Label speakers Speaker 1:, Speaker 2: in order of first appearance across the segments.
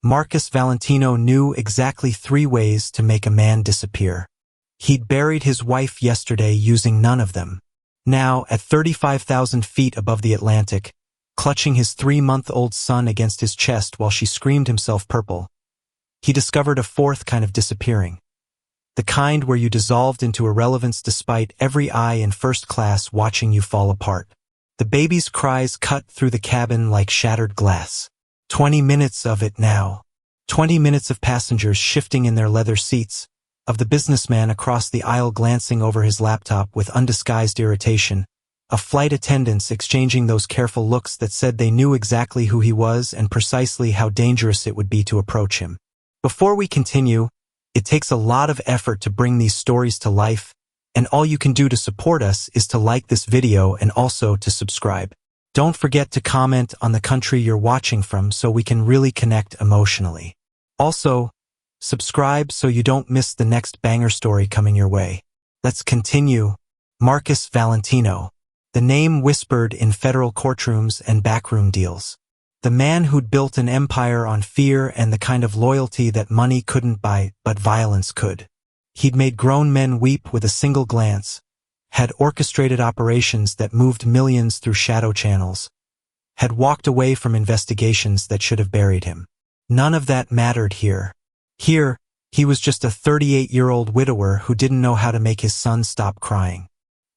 Speaker 1: Marcus Valentino knew exactly 3 ways to make a man disappear. He'd buried his wife yesterday using none of them. Now, at 35,000 feet above the Atlantic, clutching his 3-month-old son against his chest while she screamed himself purple, he discovered a 4th kind of disappearing. The kind where you dissolved into irrelevance despite every eye in first class watching you fall apart. The baby's cries cut through the cabin like shattered glass. 20 minutes of it now. 20 minutes of passengers shifting in their leather seats, of the businessman across the aisle glancing over his laptop with undisguised irritation, of flight attendants exchanging those careful looks that said they knew exactly who he was and precisely how dangerous it would be to approach him. Before we continue, it takes a lot of effort to bring these stories to life, and all you can do to support us is to like this video and also to subscribe. Don't forget to comment on the country you're watching from so we can really connect emotionally. Also, subscribe so you don't miss the next banger story coming your way. Let's continue. Marcus Valentino, the name whispered in federal courtrooms and backroom deals. The man who'd built an empire on fear and the kind of loyalty that money couldn't buy, but violence could. He'd made grown men weep with a single glance, had orchestrated operations that moved millions through shadow channels, had walked away from investigations that should have buried him. None of that mattered here. Here, he was just a 38-year-old widower who didn't know how to make his son stop crying.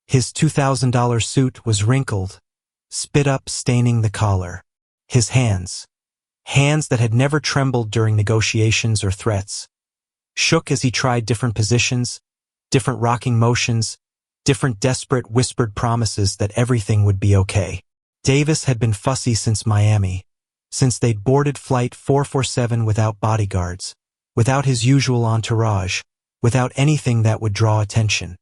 Speaker 1: His $2,000 suit was wrinkled, spit up staining the collar. His hands that had never trembled during negotiations or threats, shook as he tried different positions, different rocking motions, different desperate whispered promises that everything would be okay. Davis had been fussy since Miami, since they'd boarded Flight 447 without bodyguards, without his usual entourage, without anything that would draw attention.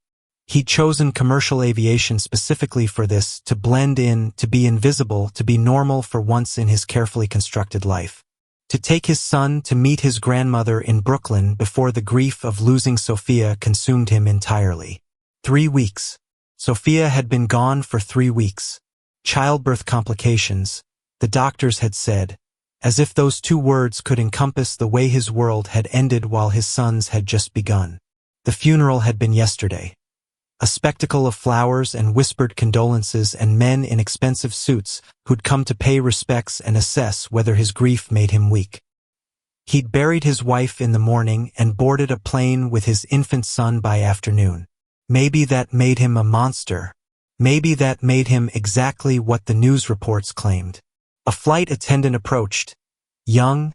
Speaker 1: He'd chosen commercial aviation specifically for this, to blend in, to be invisible, to be normal for once in his carefully constructed life. To take his son to meet his grandmother in Brooklyn before the grief of losing Sophia consumed him entirely. 3 weeks. Sophia had been gone for 3 weeks. Childbirth complications, the doctors had said, as if those 2 words could encompass the way his world had ended while his son's had just begun. The funeral had been yesterday. A spectacle of flowers and whispered condolences and men in expensive suits who'd come to pay respects and assess whether his grief made him weak. He'd buried his wife in the morning and boarded a plane with his infant son by afternoon. Maybe that made him a monster. Maybe that made him exactly what the news reports claimed. A flight attendant approached, young,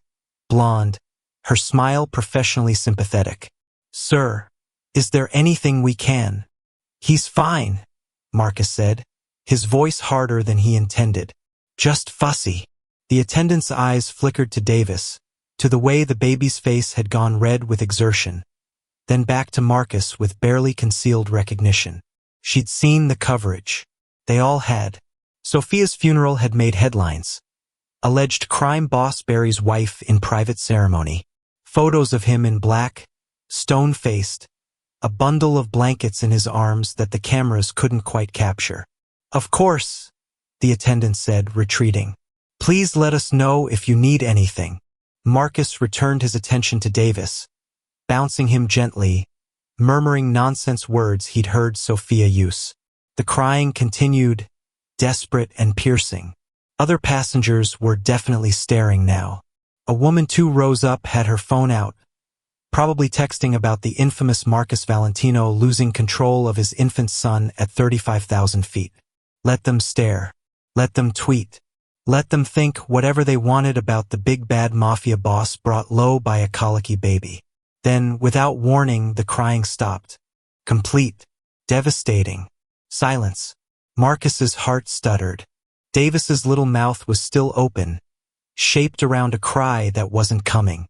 Speaker 1: blonde, her smile professionally sympathetic. "Sir, is there anything we can?" "He's fine," Marcus said, his voice harder than he intended. "Just fussy." The attendant's eyes flickered to Davis, to the way the baby's face had gone red with exertion, then back to Marcus with barely concealed recognition. She'd seen the coverage. They all had. Sophia's funeral had made headlines. Alleged crime boss buries wife in private ceremony. Photos of him in black, stone-faced, a bundle of blankets in his arms that the cameras couldn't quite capture. "Of course," the attendant said, retreating. "Please let us know if you need anything." Marcus returned his attention to Davis, bouncing him gently, murmuring nonsense words he'd heard Sophia use. The crying continued, desperate and piercing. Other passengers were definitely staring now. A woman 2 rows up had her phone out, probably texting about the infamous Marcus Valentino losing control of his infant son at 35,000 feet. Let them stare. Let them tweet. Let them think whatever they wanted about the big bad Mafia boss brought low by a colicky baby. Then, without warning, the crying stopped. Complete. Devastating. Silence. Marcus's heart stuttered. Davis's little mouth was still open, shaped around a cry that wasn't coming.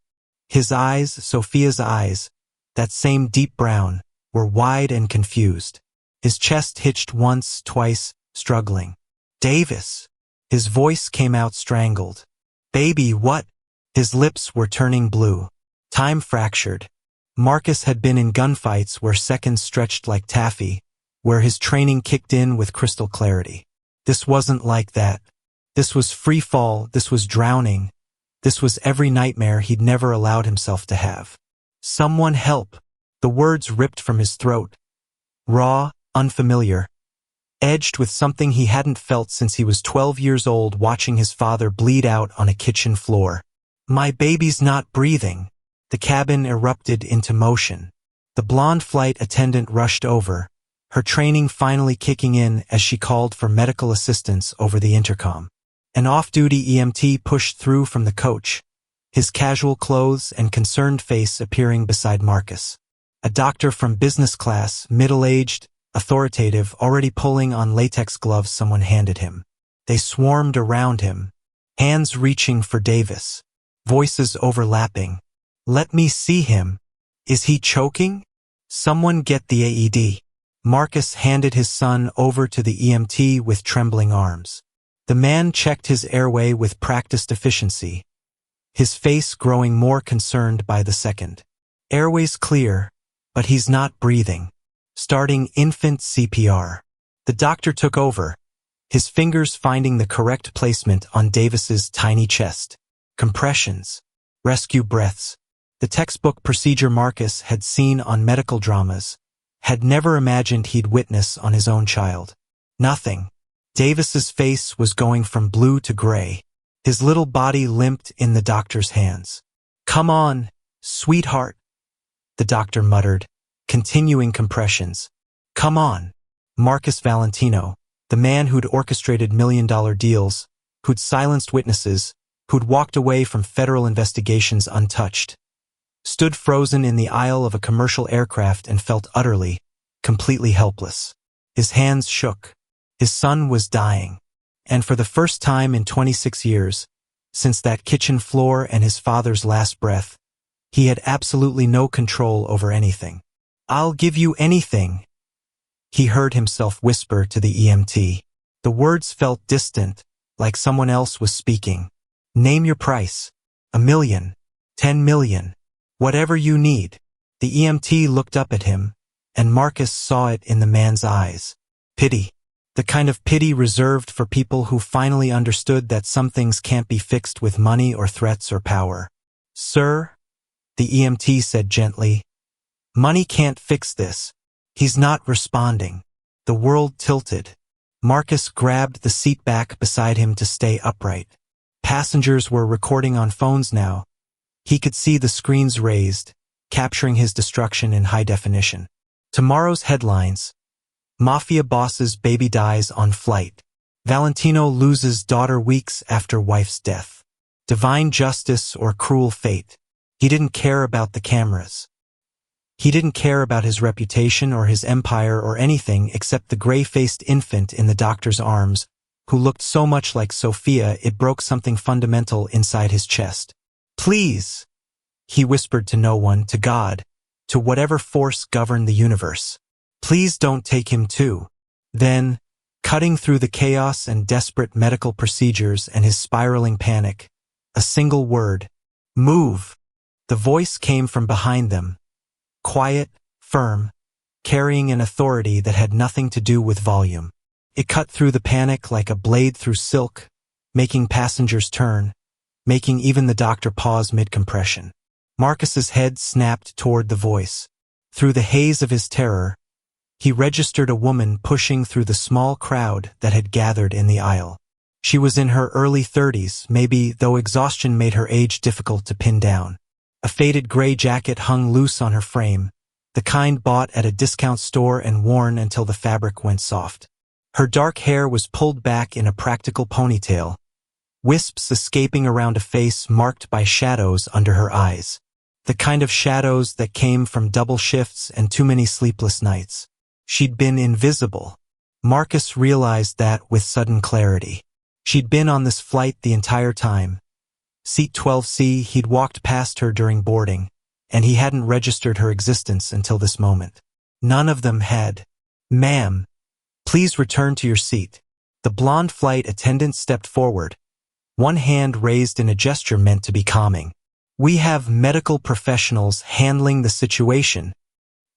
Speaker 1: His eyes, Sophia's eyes, that same deep brown, were wide and confused. His chest hitched once, twice, struggling. "Davis!" His voice came out strangled. "Baby, what?" His lips were turning blue. Time fractured. Marcus had been in gunfights where seconds stretched like taffy, where his training kicked in with crystal clarity. This wasn't like that. This was free fall, this was drowning. This was every nightmare he'd never allowed himself to have. Someone help! The words ripped from his throat. Raw, unfamiliar, edged with something he hadn't felt since he was 12 years old watching his father bleed out on a kitchen floor. My baby's not breathing. The cabin erupted into motion. The blonde flight attendant rushed over, her training finally kicking in as she called for medical assistance over the intercom. An off-duty EMT pushed through from the coach, his casual clothes and concerned face appearing beside Marcus. A doctor from business class, middle-aged, authoritative, already pulling on latex gloves someone handed him. They swarmed around him, hands reaching for Davis, voices overlapping. Let me see him. Is he choking? Someone get the AED. Marcus handed his son over to the EMT with trembling arms. The man checked his airway with practiced efficiency, his face growing more concerned by the second. Airway's clear, but he's not breathing. Starting infant CPR. The doctor took over, his fingers finding the correct placement on Davis's tiny chest. Compressions. Rescue breaths. The textbook procedure Marcus had seen on medical dramas, had never imagined he'd witness on his own child. Nothing. Davis's face was going from blue to gray. His little body limped in the doctor's hands. Come on, sweetheart, the doctor muttered, continuing compressions. Come on. Marcus Valentino, the man who'd orchestrated million-dollar deals, who'd silenced witnesses, who'd walked away from federal investigations untouched, stood frozen in the aisle of a commercial aircraft and felt utterly, completely helpless. His hands shook. His son was dying. And for the first time in 26 years, since that kitchen floor and his father's last breath, he had absolutely no control over anything. I'll give you anything, he heard himself whisper to the EMT. The words felt distant, like someone else was speaking. Name your price. $1 million. $10 million. Whatever you need. The EMT looked up at him, and Marcus saw it in the man's eyes. Pity. The kind of pity reserved for people who finally understood that some things can't be fixed with money or threats or power. Sir, the EMT said gently, money can't fix this. He's not responding. The world tilted. Marcus grabbed the seat back beside him to stay upright. Passengers were recording on phones now. He could see the screens raised, capturing his destruction in high definition. Tomorrow's headlines. Mafia boss's baby dies on flight. Valentino loses daughter weeks after wife's death. Divine justice or cruel fate. He didn't care about the cameras. He didn't care about his reputation or his empire or anything except the gray-faced infant in the doctor's arms, who looked so much like Sophia it broke something fundamental inside his chest. Please, he whispered to no one, to God, to whatever force governed the universe. Please don't take him too. Then, cutting through the chaos and desperate medical procedures and his spiraling panic, a single word. Move. The voice came from behind them. Quiet, firm, carrying an authority that had nothing to do with volume. It cut through the panic like a blade through silk, making passengers turn, making even the doctor pause mid-compression. Marcus's head snapped toward the voice. Through the haze of his terror, he registered a woman pushing through the small crowd that had gathered in the aisle. She was in her early 30s, maybe, though exhaustion made her age difficult to pin down. A faded gray jacket hung loose on her frame, the kind bought at a discount store and worn until the fabric went soft. Her dark hair was pulled back in a practical ponytail, wisps escaping around a face marked by shadows under her eyes. The kind of shadows that came from double shifts and too many sleepless nights. She'd been invisible. Marcus realized that with sudden clarity. She'd been on this flight the entire time. Seat 12C, he'd walked past her during boarding, and he hadn't registered her existence until this moment. None of them had. Ma'am, please return to your seat. The blonde flight attendant stepped forward, one hand raised in a gesture meant to be calming. We have medical professionals handling the situation.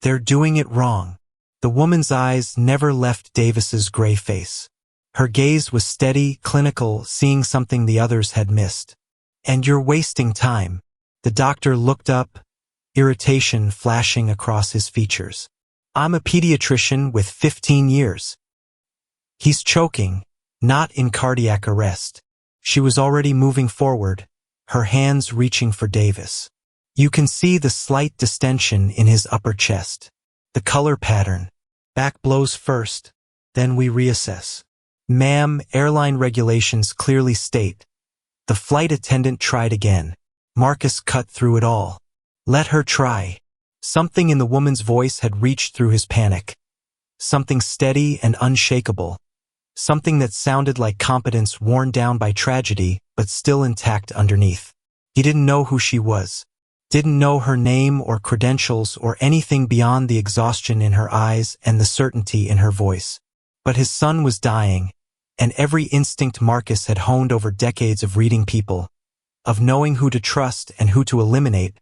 Speaker 1: They're doing it wrong. The woman's eyes never left Davis's gray face. Her gaze was steady, clinical, seeing something the others had missed. And you're wasting time. The doctor looked up, irritation flashing across his features. I'm a pediatrician with 15 years. He's choking, not in cardiac arrest. She was already moving forward, her hands reaching for Davis. You can see the slight distension in his upper chest. The color pattern. Back blows first, then we reassess. Ma'am, airline regulations clearly state. The flight attendant tried again. Marcus cut through it all. Let her try. Something in the woman's voice had reached through his panic. Something steady and unshakable. Something that sounded like competence worn down by tragedy, but still intact underneath. He didn't know who she was. Didn't know her name or credentials or anything beyond the exhaustion in her eyes and the certainty in her voice. But his son was dying, and every instinct Marcus had honed over decades of reading people, of knowing who to trust and who to eliminate,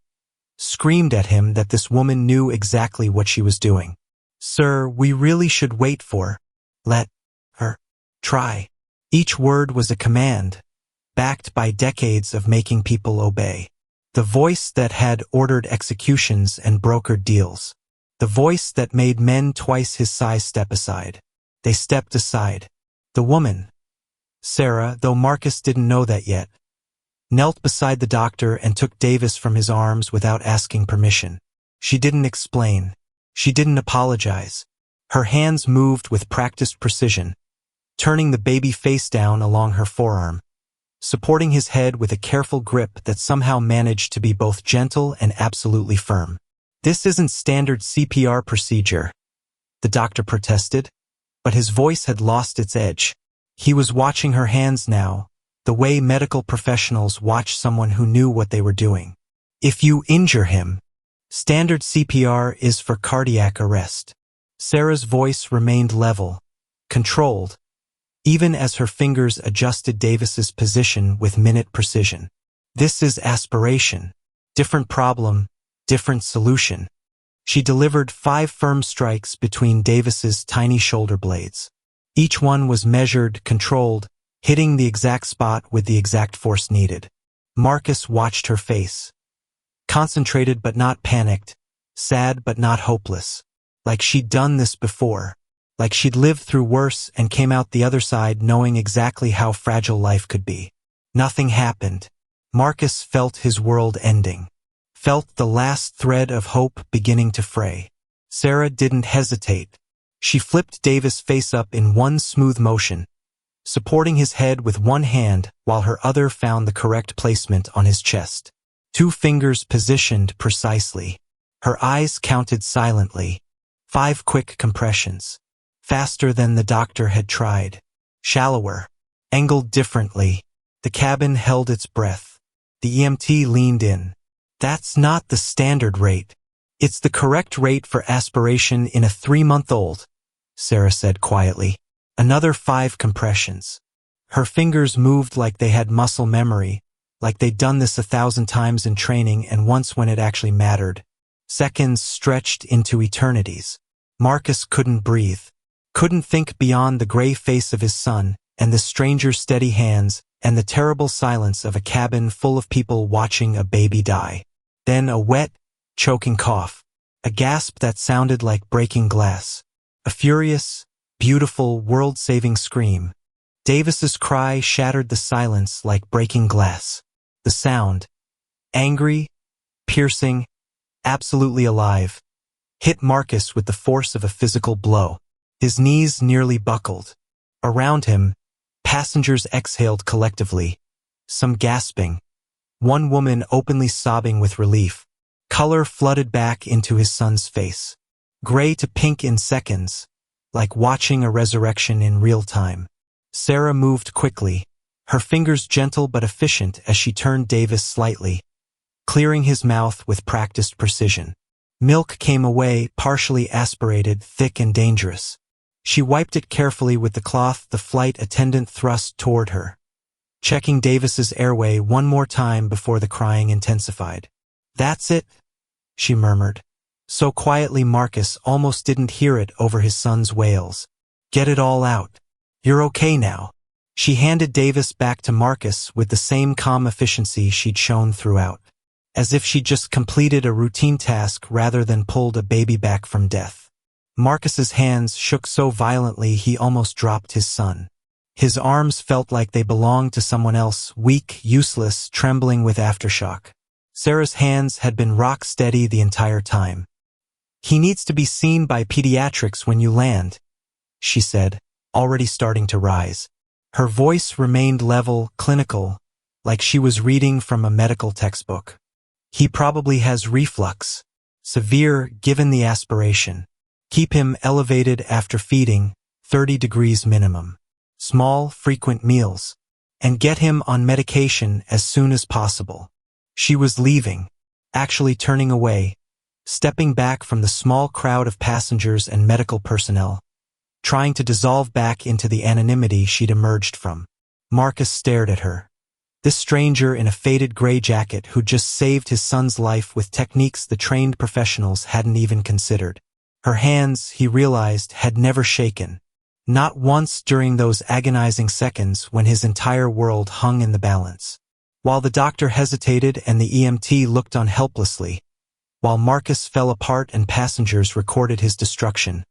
Speaker 1: screamed at him that this woman knew exactly what she was doing. Sir, we really should wait for. Let her try. Each word was a command, backed by decades of making people obey. The voice that had ordered executions and brokered deals. The voice that made men twice his size step aside. They stepped aside. The woman, Sarah, though Marcus didn't know that yet, knelt beside the doctor and took Davis from his arms without asking permission. She didn't explain. She didn't apologize. Her hands moved with practiced precision, turning the baby face down along her forearm, supporting his head with a careful grip that somehow managed to be both gentle and absolutely firm. This isn't standard CPR procedure, the doctor protested, but his voice had lost its edge. He was watching her hands now, the way medical professionals watch someone who knew what they were doing. If you injure him, standard CPR is for cardiac arrest. Sarah's voice remained level, controlled, even as her fingers adjusted Davis's position with minute precision. This is aspiration. Different problem, different solution. She delivered 5 firm strikes between Davis's tiny shoulder blades. Each one was measured, controlled, hitting the exact spot with the exact force needed. Marcus watched her face. Concentrated but not panicked, sad but not hopeless. Like she'd done this before. Like she'd lived through worse and came out the other side knowing exactly how fragile life could be. Nothing happened. Marcus felt his world ending. Felt the last thread of hope beginning to fray. Sarah didn't hesitate. She flipped Davis face up in one smooth motion, supporting his head with one hand while her other found the correct placement on his chest. 2 fingers positioned precisely. Her eyes counted silently. 5 quick compressions. Faster than the doctor had tried. Shallower. Angled differently. The cabin held its breath. The EMT leaned in. That's not the standard rate. It's the correct rate for aspiration in a 3-month-old, Sarah said quietly. Another 5 compressions. Her fingers moved like they had muscle memory, like they'd done this 1,000 times in training and once when it actually mattered. Seconds stretched into eternities. Marcus couldn't breathe. Couldn't think beyond the gray face of his son, and the stranger's steady hands, and the terrible silence of a cabin full of people watching a baby die. Then a wet, choking cough. A gasp that sounded like breaking glass. A furious, beautiful, world-saving scream. Davis's cry shattered the silence like breaking glass. The sound, angry, piercing, absolutely alive, hit Marcus with the force of a physical blow. His knees nearly buckled. Around him, passengers exhaled collectively, some gasping, one woman openly sobbing with relief. Color flooded back into his son's face. Gray to pink in seconds, like watching a resurrection in real time. Sarah moved quickly, her fingers gentle but efficient as she turned Davis slightly, clearing his mouth with practiced precision. Milk came away, partially aspirated, thick and dangerous. She wiped it carefully with the cloth the flight attendant thrust toward her, checking Davis's airway one more time before the crying intensified. That's it, she murmured, so quietly Marcus almost didn't hear it over his son's wails. Get it all out. You're okay now. She handed Davis back to Marcus with the same calm efficiency she'd shown throughout, as if she'd just completed a routine task rather than pulled a baby back from death. Marcus's hands shook so violently he almost dropped his son. His arms felt like they belonged to someone else, weak, useless, trembling with aftershock. Sarah's hands had been rock steady the entire time. "He needs to be seen by pediatrics when you land," she said, already starting to rise. Her voice remained level, clinical, like she was reading from a medical textbook. "He probably has reflux. Severe, given the aspiration. Keep him elevated after feeding, 30 degrees minimum. Small, frequent meals. And get him on medication as soon as possible." She was leaving, actually turning away, stepping back from the small crowd of passengers and medical personnel, trying to dissolve back into the anonymity she'd emerged from. Marcus stared at her. This stranger in a faded gray jacket who'd just saved his son's life with techniques the trained professionals hadn't even considered. Her hands, he realized, had never shaken. Not once during those agonizing seconds when his entire world hung in the balance. While the doctor hesitated and the EMT looked on helplessly, while Marcus fell apart and passengers recorded his destruction,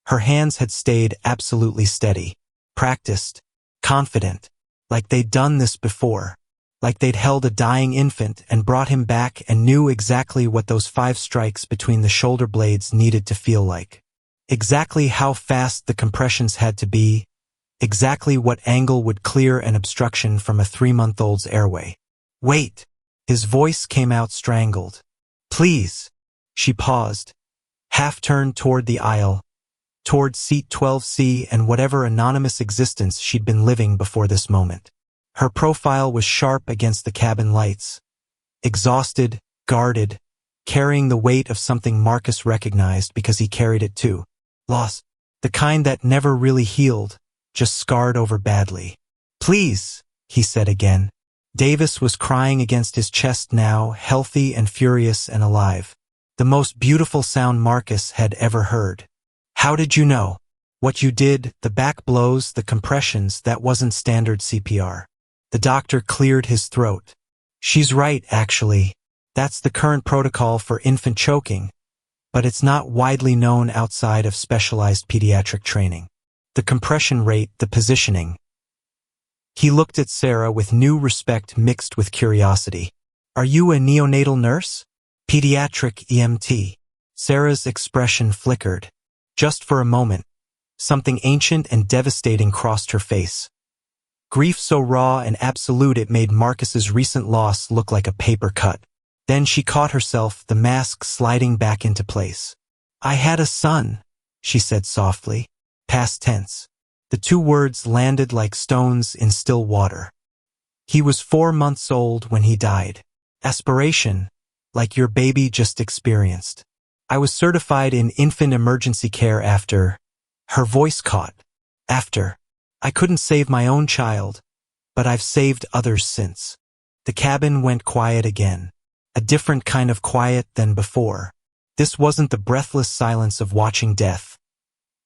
Speaker 1: her hands had stayed absolutely steady, practiced, confident, like they'd done this before, like they'd held a dying infant and brought him back and knew exactly what those 5 strikes between the shoulder blades needed to feel like. Exactly how fast the compressions had to be, exactly what angle would clear an obstruction from a 3-month-old's airway. "Wait!" His voice came out strangled. "Please!" She paused, half-turned toward the aisle, toward seat 12C and whatever anonymous existence she'd been living before this moment. Her profile was sharp against the cabin lights, exhausted, guarded, carrying the weight of something Marcus recognized because he carried it too. Loss. The kind that never really healed, just scarred over badly. "Please," he said again. Davis was crying against his chest now, healthy and furious and alive. The most beautiful sound Marcus had ever heard. "How did you know?" "What you did, the back blows, the compressions, that wasn't standard CPR." The doctor cleared his throat. "She's right, actually. That's the current protocol for infant choking, but it's not widely known outside of specialized pediatric training. The compression rate, the positioning." He looked at Sarah with new respect mixed with curiosity. "Are you a neonatal nurse?" "Pediatric EMT." Sarah's expression flickered. Just for a moment, something ancient and devastating crossed her face. Grief so raw and absolute it made Marcus's recent loss look like a paper cut. Then she caught herself, the mask sliding back into place. "I had a son," she said softly, past tense. The 2 words landed like stones in still water. "He was 4 months old when he died. Aspiration, like your baby just experienced. I was certified in infant emergency care after." Her voice caught. "After. I couldn't save my own child, but I've saved others since." The cabin went quiet again. A different kind of quiet than before. This wasn't the breathless silence of watching death.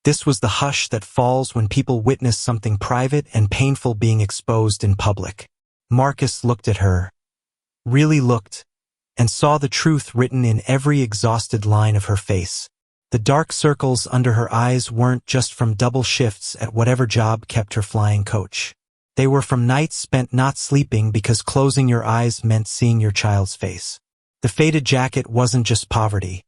Speaker 1: This was the hush that falls when people witness something private and painful being exposed in public. Marcus looked at her, really looked, and saw the truth written in every exhausted line of her face. The dark circles under her eyes weren't just from double shifts at whatever job kept her flying coach. They were from nights spent not sleeping because closing your eyes meant seeing your child's face. The faded jacket wasn't just poverty.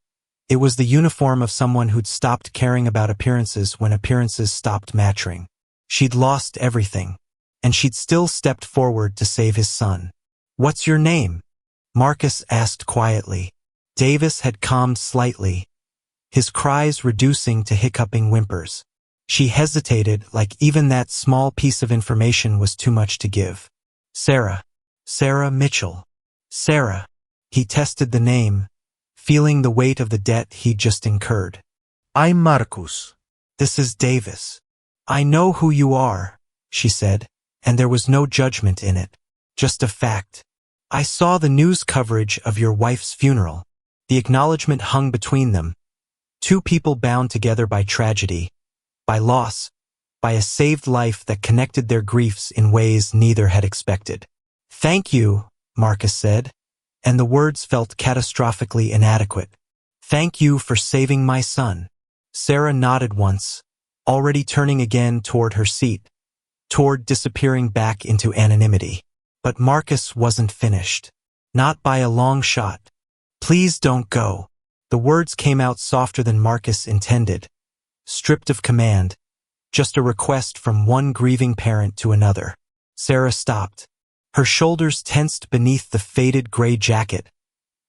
Speaker 1: It was the uniform of someone who'd stopped caring about appearances when appearances stopped mattering. She'd lost everything, and she'd still stepped forward to save his son. "What's your name?" Marcus asked quietly. Davis had calmed slightly, his cries reducing to hiccuping whimpers. She hesitated, like even that small piece of information was too much to give. "Sarah. Sarah Mitchell." "Sarah." He tested the name, feeling the weight of the debt he'd just incurred. "I'm Marcus." "This is Davis." "I know who you are," she said, and there was no judgment in it, just a fact. "I saw the news coverage of your wife's funeral." The acknowledgement hung between them. 2 people bound together by tragedy, by loss, by a saved life that connected their griefs in ways neither had expected. "Thank you," Marcus said, and the words felt catastrophically inadequate. "Thank you for saving my son." Sarah nodded once, already turning again toward her seat, toward disappearing back into anonymity. But Marcus wasn't finished. Not by a long shot. "Please don't go." The words came out softer than Marcus intended, stripped of command, just a request from one grieving parent to another. Sarah stopped. Her shoulders tensed beneath the faded gray jacket,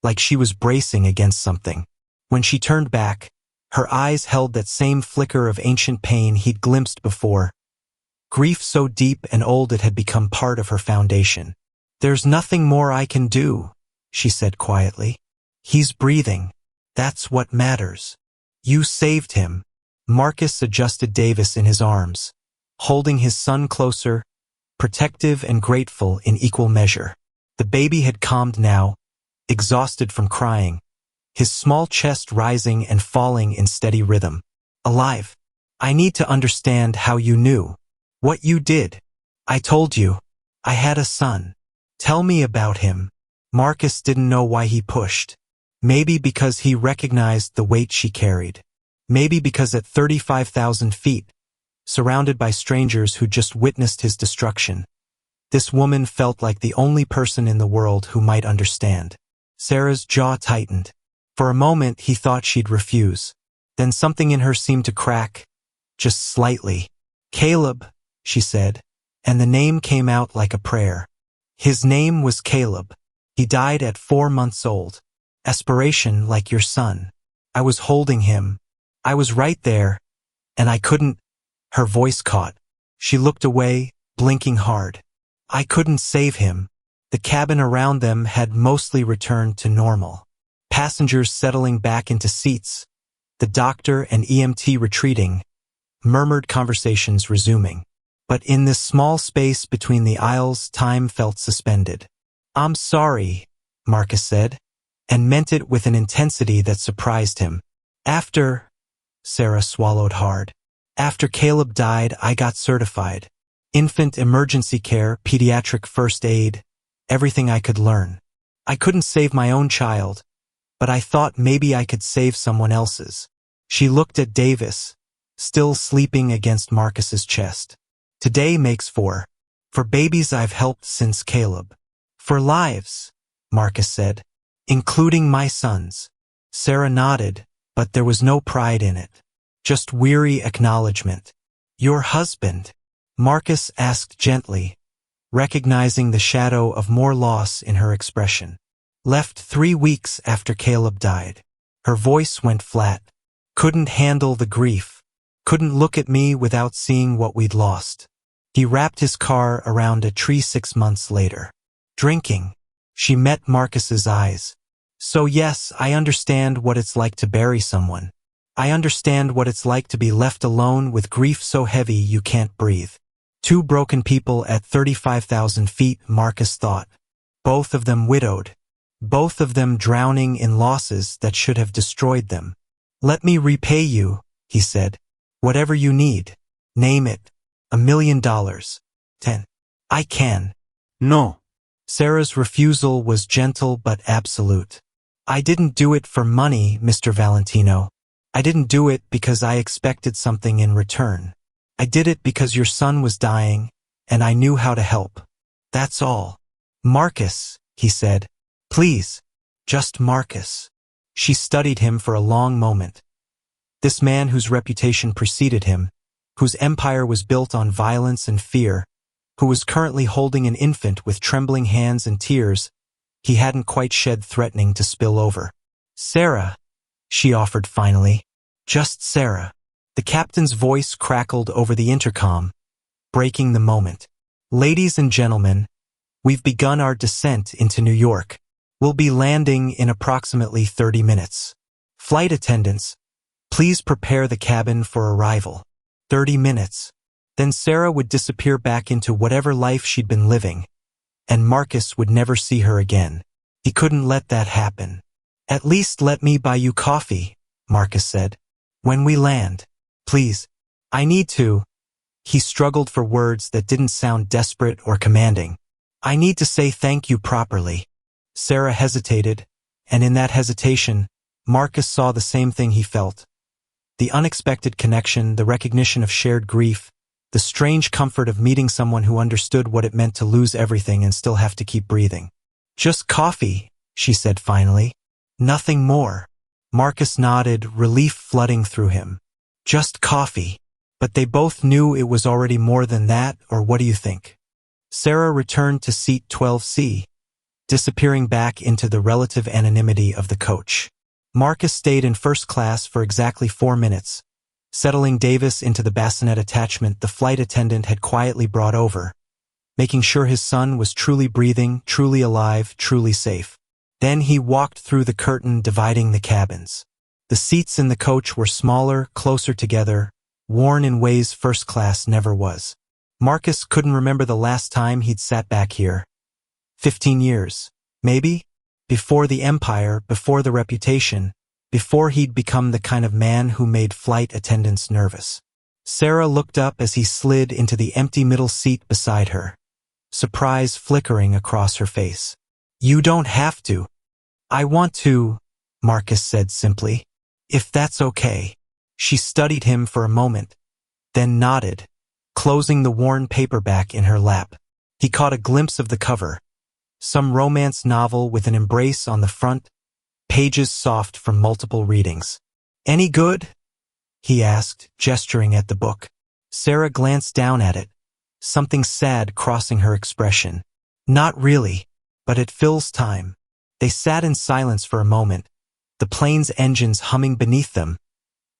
Speaker 1: like she was bracing against something. When she turned back, her eyes held that same flicker of ancient pain he'd glimpsed before, grief so deep and old it had become part of her foundation. "There's nothing more I can do," she said quietly. "He's breathing. That's what matters. You saved him." Marcus adjusted Davis in his arms, holding his son closer, protective and grateful in equal measure. The baby had calmed now, exhausted from crying, his small chest rising and falling in steady rhythm. "Alive. I need to understand how you knew. What you did. I told you. I had a son. Tell me about him." Marcus didn't know why he pushed. Maybe because he recognized the weight she carried. Maybe because at 35,000 feet, surrounded by strangers who just witnessed his destruction, this woman felt like the only person in the world who might understand. Sarah's jaw tightened. For a moment he thought she'd refuse. Then something in her seemed to crack, just slightly. "Caleb," she said, and the name came out like a prayer. His name was Caleb. He died at 4 months old. Aspiration like your son. I was holding him. I was right there, and I couldn't. Her voice caught. She looked away, blinking hard. I couldn't save him. The cabin around them had mostly returned to normal. Passengers settling back into seats, the doctor and EMT retreating, murmured conversations resuming. But in this small space between the aisles, time felt suspended. "I'm sorry," Marcus said, and meant it with an intensity that surprised him. "After," Sarah swallowed hard, "after Caleb died, I got certified. Infant emergency care, pediatric first aid, everything I could learn. I couldn't save my own child, but I thought maybe I could save someone else's." She looked at Davis, still sleeping against Marcus's chest. "Today makes 4. For babies I've helped since Caleb. For lives," Marcus said, "including my son's." Sarah nodded, but there was no pride in it. Just weary acknowledgement. "Your husband?" Marcus asked gently, recognizing the shadow of more loss in her expression. "Left 3 weeks after Caleb died." Her voice went flat. "Couldn't handle the grief. Couldn't look at me without seeing what we'd lost. He wrapped his car around a tree 6 months later. Drinking." She met Marcus's eyes. "So yes, I understand what it's like to bury someone. I understand what it's like to be left alone with grief so heavy you can't breathe." 2 broken people at 35,000 feet, Marcus thought. Both of them widowed. Both of them drowning in losses that should have destroyed them. "Let me repay you," he said. "Whatever you need. Name it. $1 million. 10. I can." "No." Sarah's refusal was gentle but absolute. "I didn't do it for money, Mr. Valentino. I didn't do it because I expected something in return. I did it because your son was dying, and I knew how to help. That's all." "Marcus," he said. "Please. Just Marcus." She studied him for a long moment. This man whose reputation preceded him, whose empire was built on violence and fear, who was currently holding an infant with trembling hands and tears he hadn't quite shed threatening to spill over. "Sarah," she offered finally. "Just Sarah." The captain's voice crackled over the intercom, breaking the moment. "Ladies and gentlemen, we've begun our descent into New York. We'll be landing in approximately 30 minutes. Flight attendants, please prepare the cabin for arrival." 30 minutes. Then Sarah would disappear back into whatever life she'd been living, and Marcus would never see her again. He couldn't let that happen. "At least let me buy you coffee," Marcus said. "When we land. Please. I need to." He struggled for words that didn't sound desperate or commanding. I need to say thank you properly. Sarah hesitated, and in that hesitation, Marcus saw the same thing he felt. The unexpected connection, the recognition of shared grief, the strange comfort of meeting someone who understood what it meant to lose everything and still have to keep breathing. Just coffee, she said finally. Nothing more. Marcus nodded, relief flooding through him. Just coffee. But they both knew it was already more than that, or what do you think? Sarah returned to seat 12C, disappearing back into the relative anonymity of the coach. Marcus stayed in first class for exactly 4 minutes, settling Davis into the bassinet attachment the flight attendant had quietly brought over, making sure his son was truly breathing, truly alive, truly safe. Then he walked through the curtain dividing the cabins. The seats in the coach were smaller, closer together, worn in ways first class never was. Marcus couldn't remember the last time he'd sat back here. 15 years, maybe? Before the empire, before the reputation, before he'd become the kind of man who made flight attendants nervous. Sarah looked up as he slid into the empty middle seat beside her, surprise flickering across her face. You don't have to. I want to, Marcus said simply. If that's okay. She studied him for a moment, then nodded, closing the worn paperback in her lap. He caught a glimpse of the cover. Some romance novel with an embrace on the front, pages soft from multiple readings. Any good? He asked, gesturing at the book. Sarah glanced down at it, something sad crossing her expression. Not really, but it fills time. They sat in silence for a moment, the plane's engines humming beneath them,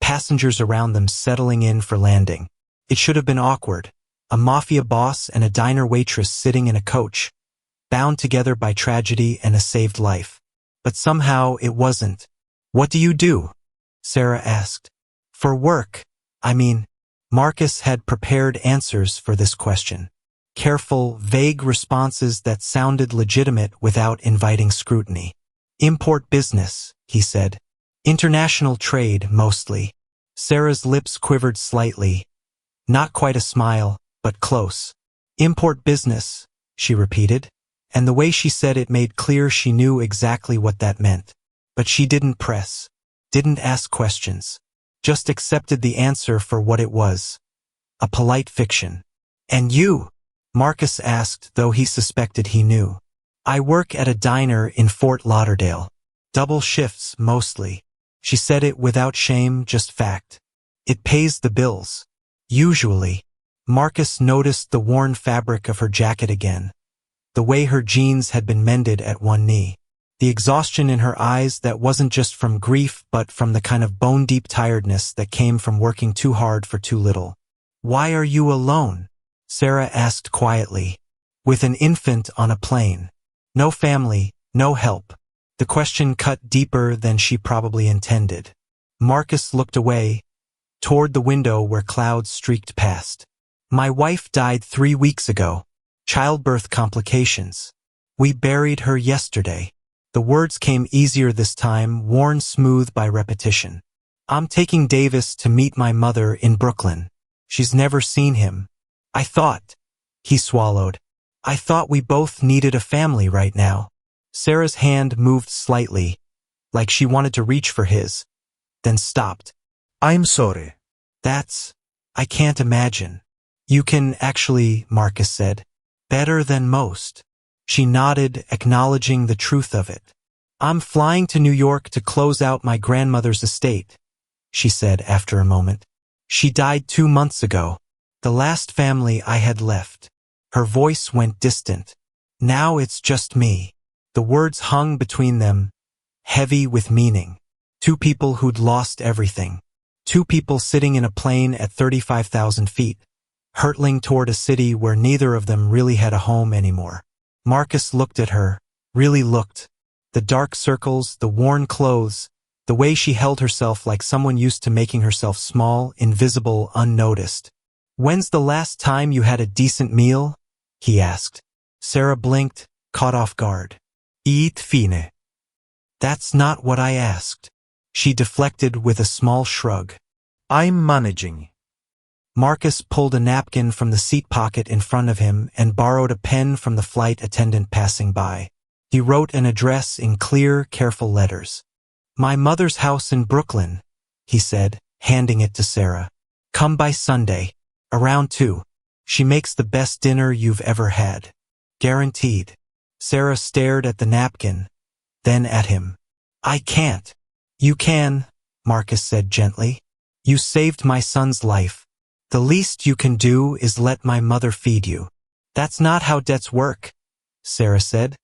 Speaker 1: passengers around them settling in for landing. It should have been awkward, a mafia boss and a diner waitress sitting in a coach, bound together by tragedy and a saved life. But somehow it wasn't. What do you do? Sarah asked. For work, I mean. Marcus had prepared answers for this question. Careful, vague responses that sounded legitimate without inviting scrutiny. Import business, he said. International trade, mostly. Sarah's lips quivered slightly. Not quite a smile, but close. Import business, she repeated, and the way she said it made clear she knew exactly what that meant. But she didn't press, didn't ask questions, just accepted the answer for what it was. A polite fiction. And you? Marcus asked, though he suspected he knew. I work at a diner in Fort Lauderdale. Double shifts, mostly. She said it without shame, just fact. It pays the bills. Usually. Marcus noticed the worn fabric of her jacket again. The way her jeans had been mended at one knee. The exhaustion in her eyes that wasn't just from grief but from the kind of bone-deep tiredness that came from working too hard for too little. Why are you alone? Sarah asked quietly. With an infant on a plane. No family, no help. The question cut deeper than she probably intended. Marcus looked away, toward the window where clouds streaked past. My wife died 3 weeks ago. Childbirth complications. We buried her yesterday. The words came easier this time, worn smooth by repetition. I'm taking Davis to meet my mother in Brooklyn. She's never seen him. I thought. He swallowed. I thought we both needed a family right now. Sarah's hand moved slightly, like she wanted to reach for his, then stopped. I'm sorry. I can't imagine. You can actually, Marcus said. Better than most. She nodded, acknowledging the truth of it. I'm flying to New York to close out my grandmother's estate, she said after a moment. She died 2 months ago. The last family I had left. Her voice went distant. Now it's just me. The words hung between them, heavy with meaning. 2 people who'd lost everything. 2 people sitting in a plane at 35,000 feet, hurtling toward a city where neither of them really had a home anymore. Marcus looked at her, really looked. The dark circles, the worn clothes, the way she held herself like someone used to making herself small, invisible, unnoticed. When's the last time you had a decent meal? He asked. Sarah blinked, caught off guard. Eat fine. That's not what I asked. She deflected with a small shrug. I'm managing. Marcus pulled a napkin from the seat pocket in front of him and borrowed a pen from the flight attendant passing by. He wrote an address in clear, careful letters. "My mother's house in Brooklyn," he said, handing it to Sarah. "Come by Sunday, around 2. She makes the best dinner you've ever had. Guaranteed." Sarah stared at the napkin, then at him. "I can't." "You can," Marcus said gently. "You saved my son's life. The least you can do is let my mother feed you." "That's not how debts work," Sarah said,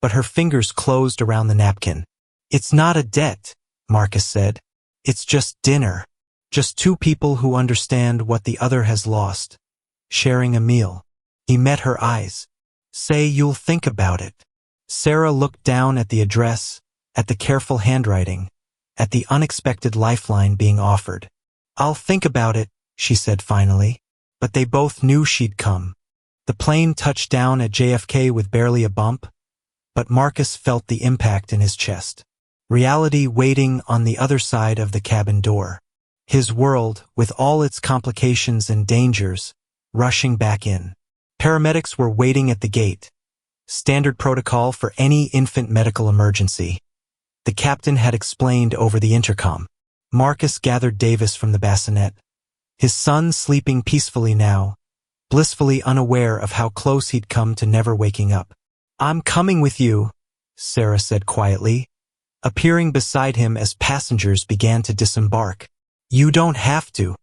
Speaker 1: but her fingers closed around the napkin. "It's not a debt," Marcus said. "It's just dinner. Just 2 people who understand what the other has lost. Sharing a meal." He met her eyes. "Say you'll think about it." Sarah looked down at the address, at the careful handwriting, at the unexpected lifeline being offered. "I'll think about it," she said finally. But they both knew she'd come. The plane touched down at JFK with barely a bump, but Marcus felt the impact in his chest. Reality waiting on the other side of the cabin door. His world, with all its complications and dangers, rushing back in. Paramedics were waiting at the gate. Standard protocol for any infant medical emergency. The captain had explained over the intercom. Marcus gathered Davis from the bassinet. His son sleeping peacefully now, blissfully unaware of how close he'd come to never waking up. "I'm coming with you," Sarah said quietly, appearing beside him as passengers began to disembark. "You don't have to.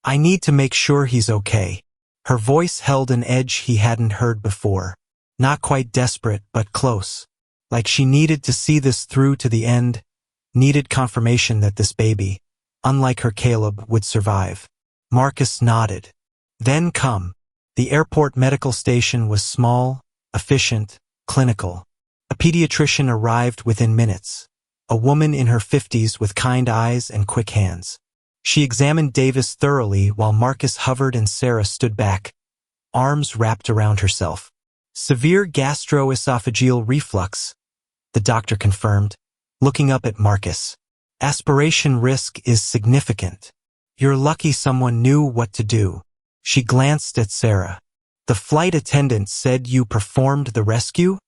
Speaker 1: I need to make sure he's okay." Her voice held an edge he hadn't heard before. Not quite desperate, but close. Like she needed to see this through to the end, needed confirmation that this baby, unlike her Caleb, would survive. Marcus nodded. "Then come." The airport medical station was small, efficient, clinical. A pediatrician arrived within minutes. A woman in her 50s with kind eyes and quick hands. She examined Davis thoroughly while Marcus hovered and Sarah stood back, arms wrapped around herself. "Severe gastroesophageal reflux," the doctor confirmed, looking up at Marcus. "Aspiration risk is significant. You're lucky someone knew what to do." She glanced at Sarah. "The flight attendant said you performed the rescue?"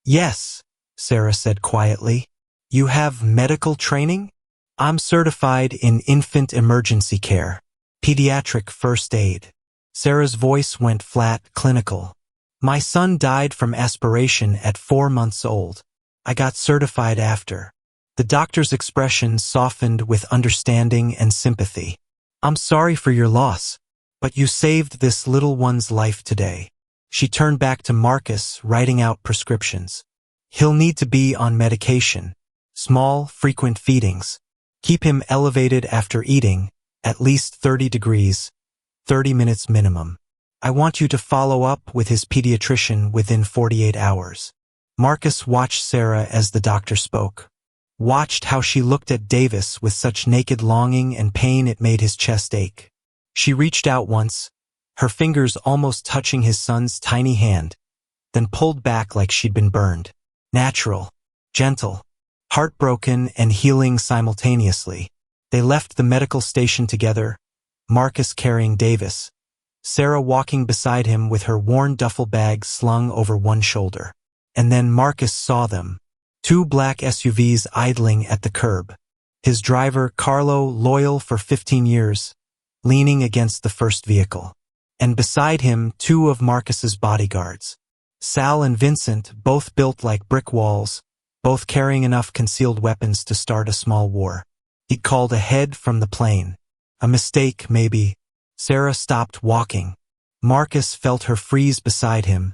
Speaker 1: "Yes," Sarah said quietly. "You have medical training?" "I'm certified in infant emergency care, pediatric first aid." Sarah's voice went flat, clinical. "My son died from aspiration at 4 months old. I got certified after." The doctor's expression softened with understanding and sympathy. "I'm sorry for your loss, but you saved this little one's life today." She turned back to Marcus, writing out prescriptions. "He'll need to be on medication. Small, frequent feedings. Keep him elevated after eating, at least 30 degrees, 30 minutes minimum. I want you to follow up with his pediatrician within 48 hours. Marcus watched Sarah as the doctor spoke. Watched how she looked at Davis with such naked longing and pain it made his chest ache. She reached out once, her fingers almost touching his son's tiny hand, then pulled back like she'd been burned. Natural, gentle, heartbroken and healing simultaneously. They left the medical station together, Marcus carrying Davis, Sarah walking beside him with her worn duffel bag slung over one shoulder. And then Marcus saw them. 2 black SUVs idling at the curb. His driver, Carlo, loyal for 15 years, leaning against the first vehicle. And beside him, 2 of Marcus's bodyguards. Sal and Vincent, both built like brick walls, both carrying enough concealed weapons to start a small war. He'd called ahead from the plane. A mistake, maybe. Sarah stopped walking. Marcus felt her freeze beside him,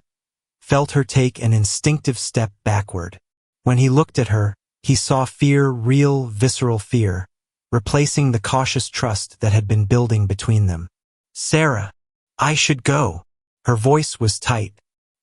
Speaker 1: felt her take an instinctive step backward. When he looked at her, he saw fear, real, visceral fear, replacing the cautious trust that had been building between them. "Sarah, I should go." Her voice was tight.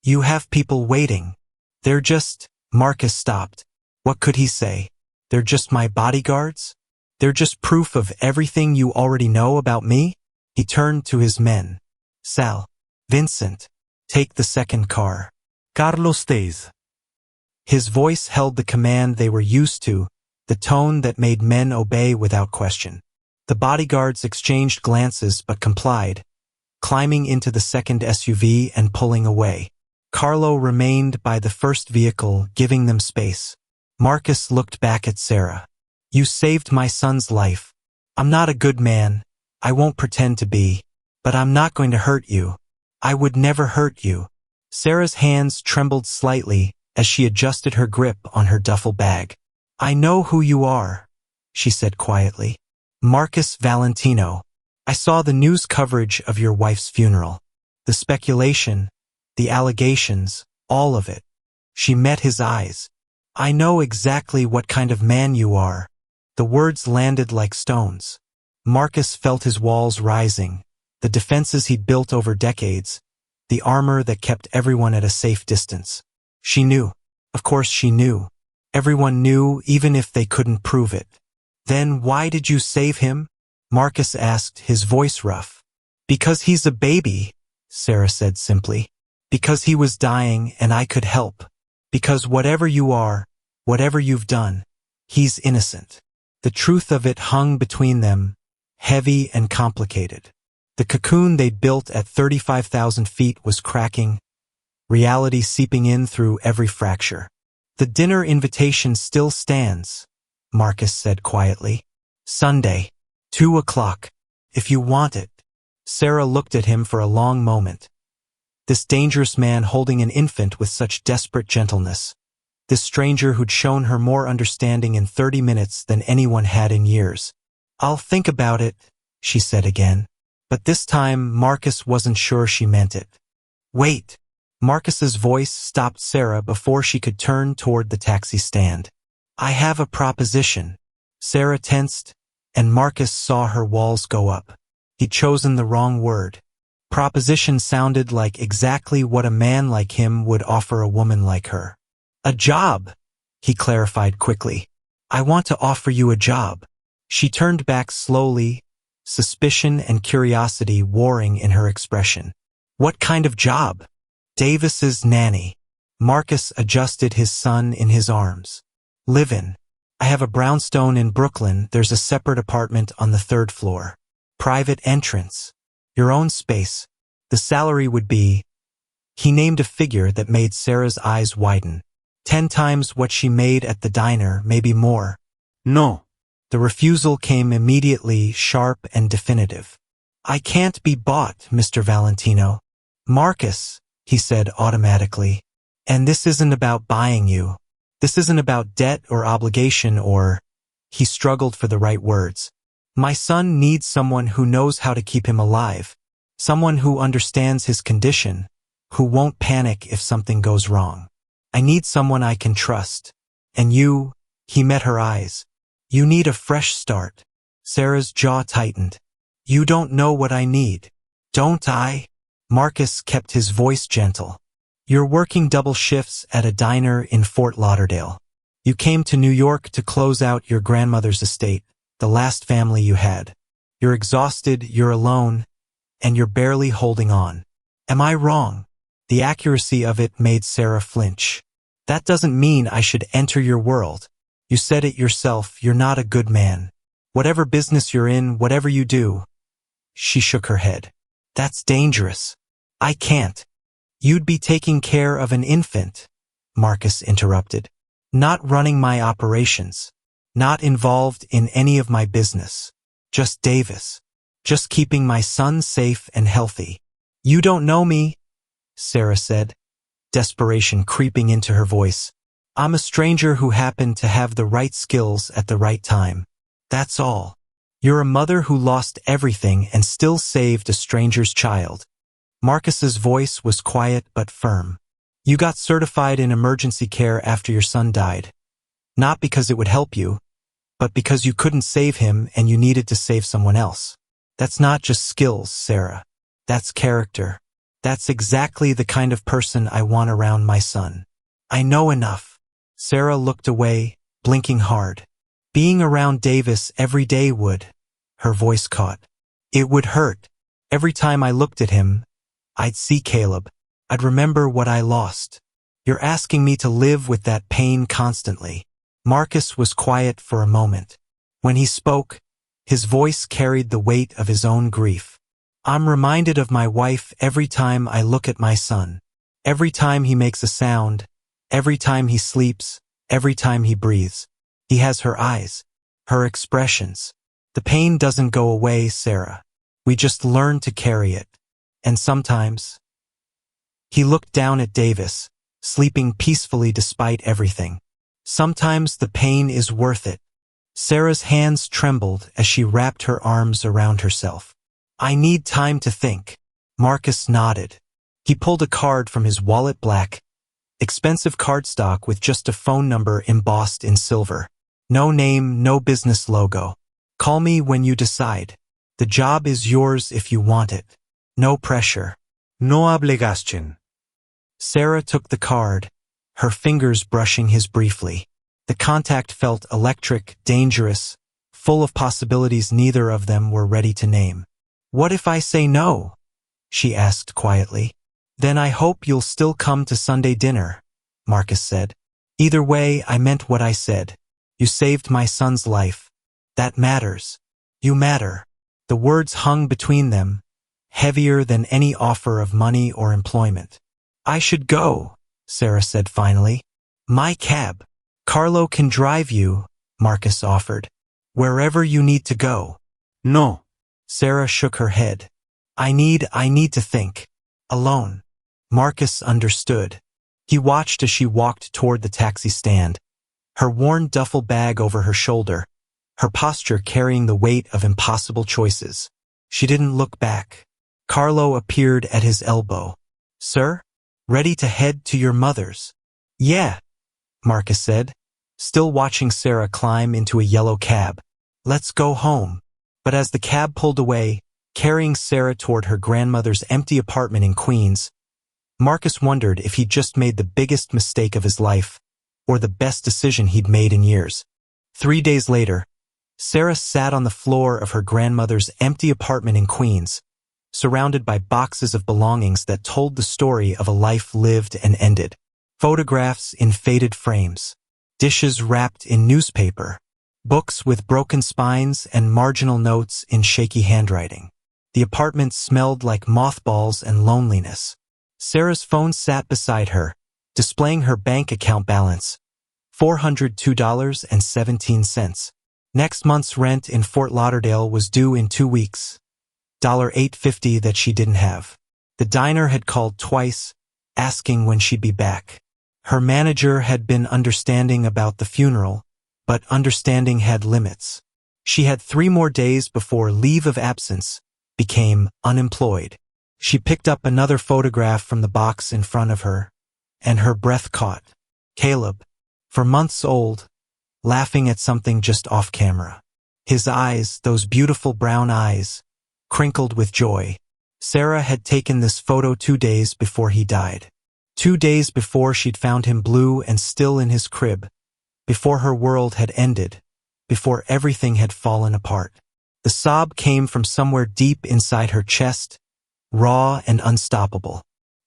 Speaker 1: "You have people waiting. They're just—" Marcus stopped. What could he say? "They're just my bodyguards? They're just proof of everything you already know about me?" He turned to his men. "Sal, Vincent, take the second car. Carlos stays." His voice held the command they were used to, the tone that made men obey without question. The bodyguards exchanged glances but complied, climbing into the second SUV and pulling away. Carlo remained by the first vehicle, giving them space. Marcus looked back at Sarah. You saved my son's life. I'm not a good man. I won't pretend to be. But I'm not going to hurt you. I would never hurt you. Sarah's hands trembled slightly as she adjusted her grip on her duffel bag. I know who you are, she said quietly. Marcus Valentino. I saw the news coverage of your wife's funeral. The speculation, the allegations, all of it. She met his eyes. I know exactly what kind of man you are. The words landed like stones. Marcus felt his walls rising, the defenses he'd built over decades, the armor that kept everyone at a safe distance. She knew. Of course she knew. Everyone knew, even if they couldn't prove it. Then why did you save him? Marcus asked, his voice rough. Because he's a baby, Sarah said simply. Because he was dying and I could help. Because whatever you are, whatever you've done, he's innocent. The truth of it hung between them, heavy and complicated. The cocoon they'd built at 35,000 feet was cracking, reality seeping in through every fracture. The dinner invitation still stands, Marcus said quietly. Sunday, 2 o'clock, if you want it. Sarah looked at him for a long moment. This dangerous man holding an infant with such desperate gentleness. This stranger who'd shown her more understanding in 30 minutes than anyone had in years. I'll think about it, she said again. But this time, Marcus wasn't sure she meant it. Wait. Marcus's voice stopped Sarah before she could turn toward the taxi stand. I have a proposition. Sarah tensed, and Marcus saw her walls go up. He'd chosen the wrong word. Proposition sounded like exactly what a man like him would offer a woman like her. A job, he clarified quickly. I want to offer you a job. She turned back slowly, suspicion and curiosity warring in her expression. What kind of job? Davis's nanny. Marcus adjusted his son in his arms. Live in. I have a brownstone in Brooklyn. There's a separate apartment on the 3rd floor. Private entrance. Your own space. The salary would be... He named a figure that made Sarah's eyes widen. 10 times what she made at the diner, maybe more. No. The refusal came immediately, sharp and definitive. I can't be bought, Mr. Valentino. Marcus, he said automatically. And this isn't about buying you. This isn't about debt or obligation or... He struggled for the right words. My son needs someone who knows how to keep him alive. Someone who understands his condition, who won't panic if something goes wrong. I need someone I can trust. And you, he met her eyes. You need a fresh start. Sarah's jaw tightened. You don't know what I need. Don't I? Marcus kept his voice gentle. You're working double shifts at a diner in Fort Lauderdale. You came to New York to close out your grandmother's estate, the last family you had. You're exhausted, you're alone, and you're barely holding on. Am I wrong? The accuracy of it made Sarah flinch. That doesn't mean I should enter your world. You said it yourself, you're not a good man. Whatever business you're in, whatever you do. She shook her head. That's dangerous. I can't. You'd be taking care of an infant, Marcus interrupted. Not running my operations. Not involved in any of my business. Just Davis. Just keeping my son safe and healthy. You don't know me, Sarah said, desperation creeping into her voice. I'm a stranger who happened to have the right skills at the right time. That's all. You're a mother who lost everything and still saved a stranger's child. Marcus's voice was quiet but firm. You got certified in emergency care after your son died. Not because it would help you, but because you couldn't save him and you needed to save someone else. That's not just skills, Sarah. That's character. That's exactly the kind of person I want around my son. I know enough. Sarah looked away, blinking hard. Being around Davis every day would. Her voice caught. It would hurt. Every time I looked at him, I'd see Caleb. I'd remember what I lost. You're asking me to live with that pain constantly. Marcus was quiet for a moment. When he spoke, his voice carried the weight of his own grief. I'm reminded of my wife every time I look at my son. Every time he makes a sound, every time he sleeps, every time he breathes. He has her eyes, her expressions. The pain doesn't go away, Sarah. We just learn to carry it. And sometimes... He looked down at Davis, sleeping peacefully despite everything. Sometimes the pain is worth it. Sarah's hands trembled as she wrapped her arms around herself. I need time to think. Marcus nodded. He pulled a card from his wallet, black, expensive cardstock with just a phone number embossed in silver. No name, no business logo. Call me when you decide. The job is yours if you want it. No pressure.
Speaker 2: No obligación.
Speaker 1: Sarah took the card, her fingers brushing his briefly. The contact felt electric, dangerous, full of possibilities neither of them were ready to name. What if I say no? She asked quietly. Then I hope you'll still come to Sunday dinner, Marcus said. Either way, I meant what I said. You saved my son's life. That matters. You matter. The words hung between them, heavier than any offer of money or employment. I should go, Sarah said finally. My cab. Carlo can drive you, Marcus offered. Wherever you need to go.
Speaker 2: No.
Speaker 1: Sarah shook her head. I need to think. Alone. Marcus understood. He watched as she walked toward the taxi stand, her worn duffel bag over her shoulder, her posture carrying the weight of impossible choices. She didn't look back. Carlo appeared at his elbow. Sir? Ready to head to your mother's? Yeah, Marcus said, still watching Sarah climb into a yellow cab. Let's go home. But as the cab pulled away, carrying Sarah toward her grandmother's empty apartment in Queens, Marcus wondered if he'd just made the biggest mistake of his life, or the best decision he'd made in years. 3 days later, Sarah sat on the floor of her grandmother's empty apartment in Queens, surrounded by boxes of belongings that told the story of a life lived and ended. Photographs in faded frames, dishes wrapped in newspaper, books with broken spines and marginal notes in shaky handwriting. The apartment smelled like mothballs and loneliness. Sarah's phone sat beside her, displaying her bank account balance, $402.17. Next month's rent in Fort Lauderdale was due in 2 weeks. $8.50 that she didn't have. The diner had called twice, asking when she'd be back. Her manager had been understanding about the funeral, but understanding had limits. She had 3 more days before leave of absence became unemployed. She picked up another photograph from the box in front of her, and her breath caught. Caleb, 4 months old, laughing at something just off camera. His eyes, those beautiful brown eyes, crinkled with joy. Sarah had taken this photo 2 days before he died. 2 days before she'd found him blue and still in his crib, before her world had ended, before everything had fallen apart. The sob came from somewhere deep inside her chest, raw and unstoppable.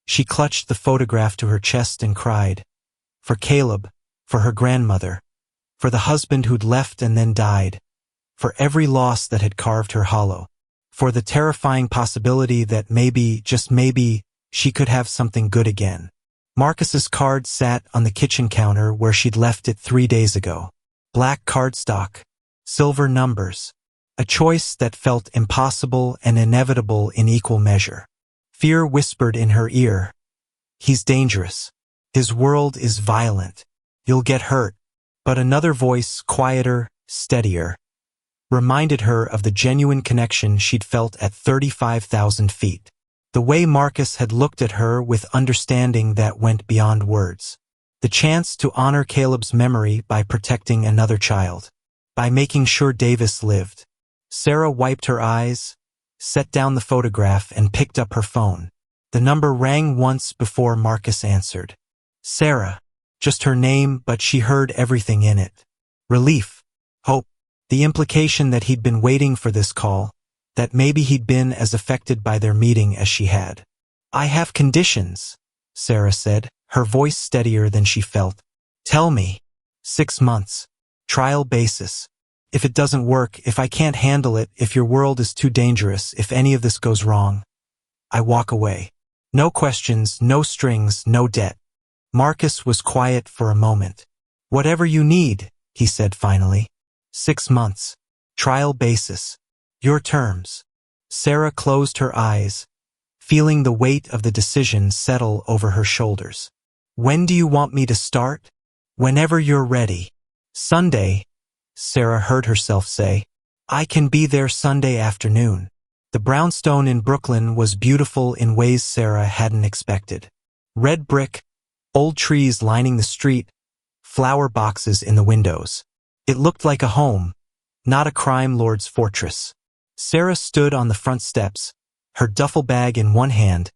Speaker 1: She clutched the photograph to her chest and cried. For Caleb, for her grandmother, for the husband who'd left and then died, for every loss that had carved her hollow, for the terrifying possibility that maybe, just maybe, she could have something good again. Marcus's card sat on the kitchen counter where she'd left it 3 days ago. Black cardstock, silver numbers, a choice that felt impossible and inevitable in equal measure. Fear whispered in her ear. He's dangerous. His world is violent. You'll get hurt. But another voice, quieter, steadier, reminded her of the genuine connection she'd felt at 35,000 feet. The way Marcus had looked at her with understanding that went beyond words. The chance to honor Caleb's memory by protecting another child. By making sure Davis lived. Sarah wiped her eyes, set down the photograph, and picked up her phone. The number rang once before Marcus answered. Sarah. Just her name, but she heard everything in it. Relief. Hope. The implication that he'd been waiting for this call, that maybe he'd been as affected by their meeting as she had. I have conditions, Sarah said, her voice steadier than she felt. Tell me. 6 months. Trial basis. If it doesn't work, if I can't handle it, if your world is too dangerous, if any of this goes wrong, I walk away. No questions, no strings, no debt. Marcus was quiet for a moment. Whatever you need, he said finally. 6 months. Trial basis. Your terms. Sarah closed her eyes, feeling the weight of the decision settle over her shoulders. When do you want me to start? Whenever you're ready. Sunday, Sarah heard herself say. I can be there Sunday afternoon. The brownstone in Brooklyn was beautiful in ways Sarah hadn't expected. Red brick, old trees lining the street, flower boxes in the windows. It looked like a home, not a crime lord's fortress. Sarah stood on the front steps, her duffel bag in one hand,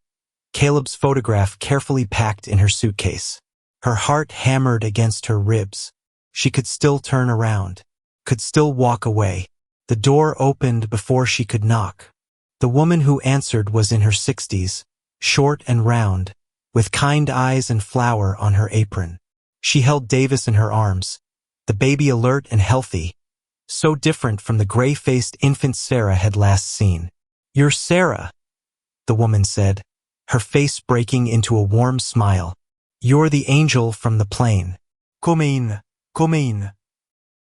Speaker 1: Caleb's photograph carefully packed in her suitcase. Her heart hammered against her ribs. She could still turn around, could still walk away. The door opened before she could knock. The woman who answered was in her 60s, short and round, with kind eyes and flour on her apron. She held Davis in her arms, the baby alert and healthy, so different from the gray-faced infant Sarah had last seen. You're Sarah, the woman said, her face breaking into a warm smile. You're the angel from the plane. Come in, come in.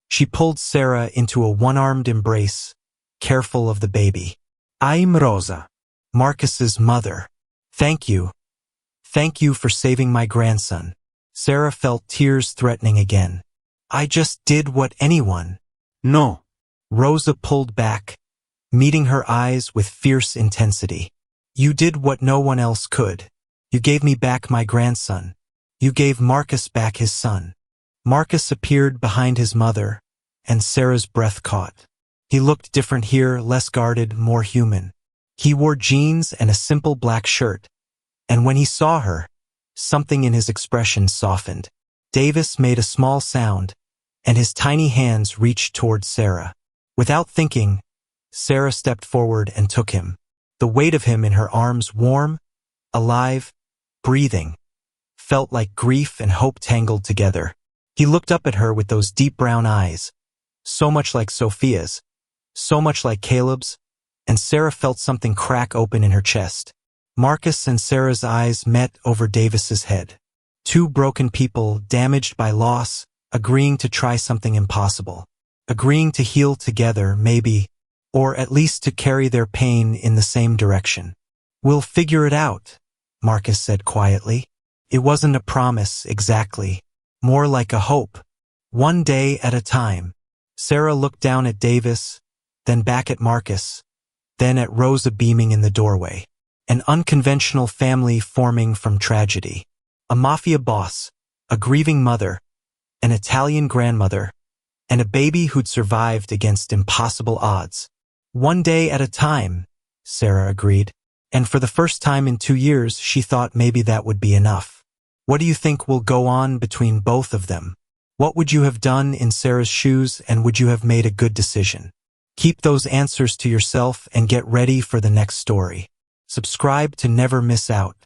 Speaker 1: She pulled Sarah into a one-armed embrace, careful of the baby. I'm Rosa, Marcus's mother. Thank you. Thank you for saving my grandson. Sarah felt tears threatening again. I just did what anyone.
Speaker 2: No.
Speaker 1: Rosa pulled back, meeting her eyes with fierce intensity. You did what no one else could. You gave me back my grandson. You gave Marcus back his son. Marcus appeared behind his mother, and Sarah's breath caught. He looked different here, less guarded, more human. He wore jeans and a simple black shirt, and when he saw her, something in his expression softened. Davis made a small sound, and his tiny hands reached toward Sarah. Without thinking, Sarah stepped forward and took him. The weight of him in her arms, warm, alive, breathing, felt like grief and hope tangled together. He looked up at her with those deep brown eyes, so much like Sophia's, so much like Caleb's, and Sarah felt something crack open in her chest. Marcus and Sarah's eyes met over Davis's head. Two broken people, damaged by loss, agreeing to try something impossible. Agreeing to heal together, maybe, or at least to carry their pain in the same direction. We'll figure it out, Marcus said quietly. It wasn't a promise, exactly. More like a hope. One day at a time. Sarah looked down at Davis, then back at Marcus, then at Rosa beaming in the doorway. An unconventional family forming from tragedy. A mafia boss, a grieving mother, an Italian grandmother, and a baby who'd survived against impossible odds. One day at a time, Sarah agreed. And for the first time in 2 years, she thought maybe that would be enough. What do you think will go on between both of them? What would you have done in Sarah's shoes, and would you have made a good decision? Keep those answers to yourself and get ready for the next story. Subscribe to never miss out.